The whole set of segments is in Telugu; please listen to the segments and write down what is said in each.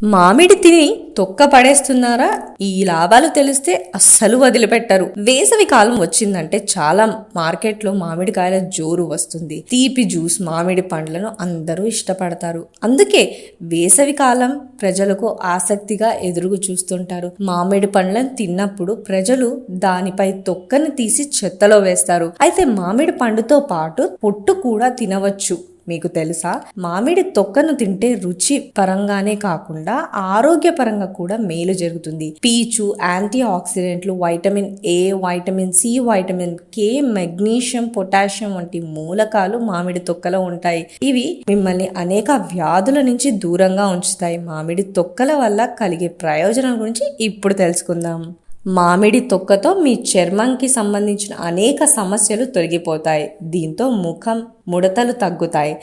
మామిడి తిని తొక్క పడేస్తున్నారా? ఈ లాభాలు తెలిస్తే అస్సలు వదిలిపెట్టరు. వేసవి కాలం వచ్చిందంటే చాలా మార్కెట్లో మామిడికాయల జోరు వస్తుంది. తీపి జ్యూస్ మామిడి పండ్లను అందరూ ఇష్టపడతారు. అందుకే వేసవి కాలం ప్రజలకు ఆసక్తిగా ఎదురు చూస్తుంటారు. మామిడి పండ్లను తిన్నప్పుడు ప్రజలు దానిపై తొక్కని తీసి చెత్తలో వేస్తారు. అయితే మామిడి పండుతో పాటు పొట్టు కూడా తినవచ్చు. మీకు తెలుసా? మామిడి తొక్కను తింటే రుచి పరంగానే కాకుండా ఆరోగ్య పరంగా కూడా మేలు జరుగుతుంది. పీచు, యాంటీ ఆక్సిడెంట్లు, vitamin A, vitamin C, vitamin K, magnesium, potassium వంటి మూలకాలు మామిడి తొక్కలో ఉంటాయి. ఇవి మిమ్మల్ని అనేక వ్యాధుల నుంచి దూరంగా ఉంచుతాయి. మామిడి తొక్కల వల్ల కలిగే ప్రయోజనం గురించి ఇప్పుడు తెలుసుకుందాం. మామిడి తొక్కతో మీ చర్మంకి సంబంధించిన అనేక సమస్యలు తొలగిపోతాయి. దీంతో ముఖం ముడతలు తగ్గుతాయి.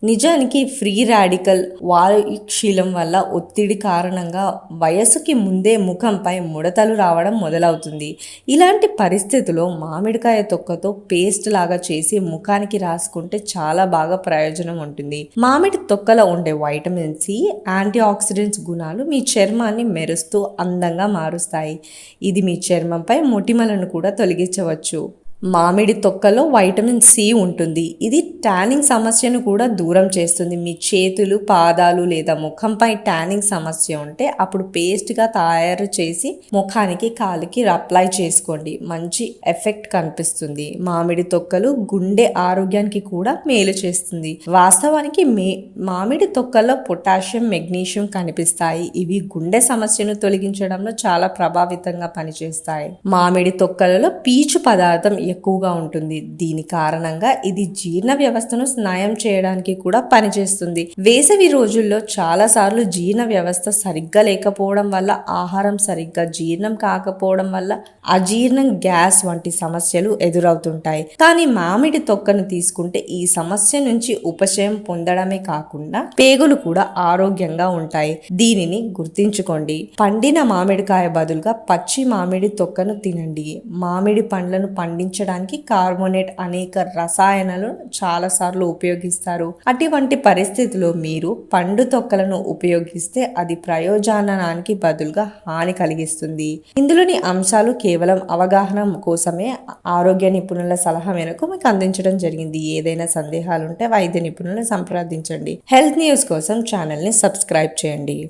నిజానికి ఫ్రీ రాడికల్ వాయుక్షీలం వల్ల ఒత్తిడి కారణంగా వయసుకి ముందే ముఖంపై ముడతలు రావడం మొదలవుతుంది. ఇలాంటి పరిస్థితుల్లో మామిడికాయ తొక్కతో పేస్ట్ లాగా చేసి ముఖానికి రాసుకుంటే చాలా బాగా ప్రయోజనం ఉంటుంది. మామిడి తొక్కలో ఉండే వైటమిన్ సి, యాంటీ ఆక్సిడెంట్స్ గుణాలు మీ చర్మాన్ని మెరుస్తూ అందంగా మారుస్తాయి. ఇది మీ చర్మంపై మొటిమలను కూడా తొలగించవచ్చు. మామిడి తొక్కలో వైటమిన్ సి ఉంటుంది. ఇది ట్యానింగ్ సమస్యను కూడా దూరం చేస్తుంది. మీ చేతులు, పాదాలు లేదా ముఖంపై ట్యానింగ్ సమస్య ఉంటే అప్పుడు పేస్ట్గా తయారు చేసి ముఖానికి, కాలికి అప్లై చేసుకోండి. మంచి ఎఫెక్ట్ కనిపిస్తుంది. మామిడి తొక్కలు గుండె ఆరోగ్యానికి కూడా మేలు చేస్తుంది. వాస్తవానికి మామిడి తొక్కల్లో పొటాషియం, మెగ్నీషియం కనిపిస్తాయి. ఇవి గుండె సమస్యను తొలగించడంలో చాలా ప్రభావితంగా పనిచేస్తాయి. మామిడి తొక్కలలో పీచు పదార్థం ఎక్కువగా ఉంటుంది. దీని కారణంగా ఇది జీర్ణ వ్యవస్థను స్నాయం చేయడానికి కూడా పనిచేస్తుంది. వేసవి రోజుల్లో చాలా సార్లు జీర్ణ వ్యవస్థ సరిగ్గా లేకపోవడం వల్ల, ఆహారం సరిగ్గా జీర్ణం కాకపోవడం వల్ల అజీర్ణం, గ్యాస్ వంటి సమస్యలు ఎదురవుతుంటాయి. కానీ మామిడి తొక్కను తీసుకుంటే ఈ సమస్య నుంచి ఉపశమనం పొందడమే కాకుండా పేగులు కూడా ఆరోగ్యంగా ఉంటాయి. దీనిని గుర్తించుకోండి. పండిన మామిడికాయ బదులుగా పచ్చి మామిడి తొక్కను తినండి. మామిడి పండ్లను పండించడానికి కార్బోనేట్ అనేక రసాయనాలను చాలా సార్లు ఉపయోగిస్తారు. అటువంటి పరిస్థితిలో మీరు పండు తొక్కలను ఉపయోగిస్తే అది ప్రయోజనానికి బదులుగా హాని కలిగిస్తుంది. ఇందులోని అంశాలు కేవలం అవగాహన కోసమే ఆరోగ్య నిపుణుల సలహా మేరకు మీకు అందించడం జరిగింది. ఏదైనా సందేహాలుంటే వైద్య నిపుణులను సంప్రదించండి. హెల్త్ న్యూస్ కోసం ఛానల్ని సబ్స్క్రైబ్ చేయండి.